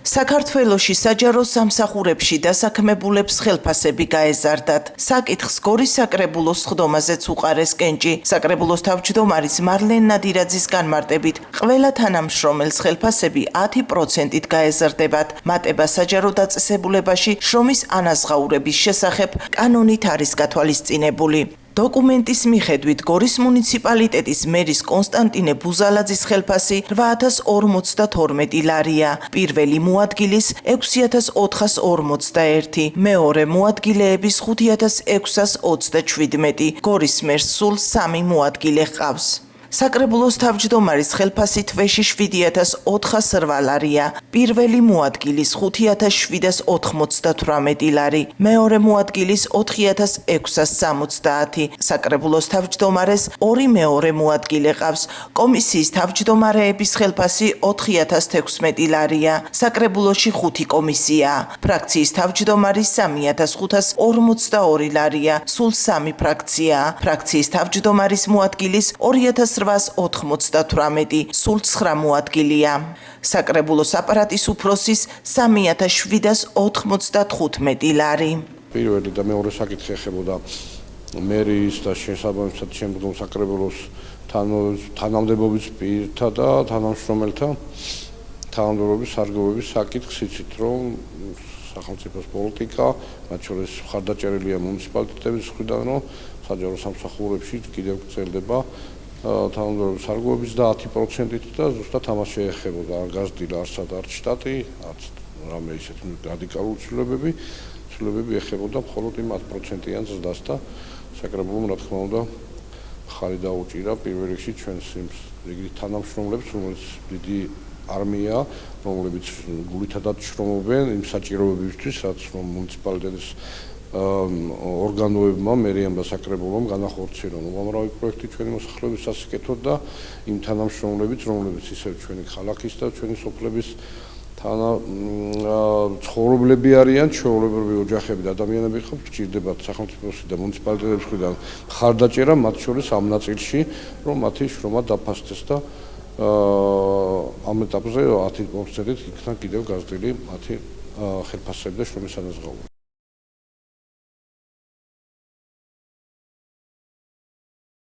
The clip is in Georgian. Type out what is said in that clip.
საქართველოში საჯარო სამსახურებში დასაქმებულებს ხელფასები გაეზარდათ. საკითხს გორის საკრებულოს სხდომაზეც უყარეს კენჭი. საკრებულოს თავმჯდომარის მარლენ ნადირაძის განმარტებით, ყველა თანამშრომელს ხელფასები 10%-ით გაეზარდებათ. მატება საჯარო დაწესებულებაში შრომის ანაზღაურების შესახებ კანონით არის გათვალისწინებული. დოკუმენტის მიხედვით გორის მუნიციპალიტეტის მერის კონსტანტინე ბუზალაძის ხელფასი 8,042 ლარია. პირველი მოადგილის 6,441, მეორე მოადგილეების 5,627. გორის მერს სულ 3 მოადგილე ჰყავს. საკრებულოს თავმჯდომარის ხელფასი თვეში 7,408 ლარია, პირველი მოადგილის 5,798 ლარი, მეორე მოადგილის 4,670. საკრებულოს თავმჯდომარეს 2 მეორე მოადგილე ყავს. კომისიის თავმჯდომარეების ხელფასი 4,016 ლარია. საკრებულოში 5 კომისიაა. ფრაქციის თავმჯდომარი 3,542 ლარია, სულ 3 ფრაქციაა. ფრაქციის თავმჯდომარის მოადგილის 2,898, სულ 9 მოადგილია. საკრებულოს აპარატის უფროსის 3,795 ლარი. პირველი და მეორე საკითხი ეხებოდა მერის და შესაბამისად შემდგომ საკრებულოს თანამდებობის პირთა და თანამშრომელთა თანამდებობის სარგებლობის საკითხს, იცით რომ სახელმწიფოს პოლიტიკა, მათ შორის მხარდაჭერილია მუნიციპალიტეტების მხრიდან, რომ საჯარო სამსახურებში კიდევ გრძელდება თანამდებობის სარგებლობის და 10%-ით და ზუსტად ამას შეეხებოდა. არ გაზრდილა არსად არც შტატი, არც რამე ისეთი რადიკალური ცვლილებები ეხებოდა მხოლოდ იმ 10%-იან ზრდას და საკრებულომ რა თქმა უნდა ხარი დაუჭირა პირველ რიგში ჩვენს რიგით თანამშრომლებს, რომელიც დიდი არმია, რომლებიც გულითადად შრომობენ იმ საჭიროებებისთვის, რაც მუნიციპალიტეტის ორგანოებმა, მერიამ და საკრებულომ განახორციელონ უამრავი პროექტი ჩვენი მოსახლეობის სასიკეთოდ და იმ თანამშრომლებით, რომლებიც ისევ ჩვენი ქალაქის და ჩვენი სოფლების ცხოვრებლები არიან, ჩვეულებრივი ოჯახები და ადამიანები ხო გჭირდებათ სახელმწიფოსი და მუნიციპალიტეტების მხრიდან მხარდაჭერა, მათ შორის ამ ნაწილში, რომ მათი შრომა დაფასდეს და ამ ეტაპზე 10%-ით იქნა კიდევ გაზრდილი მათი ხელფასები და შრომის ანაზღაურება.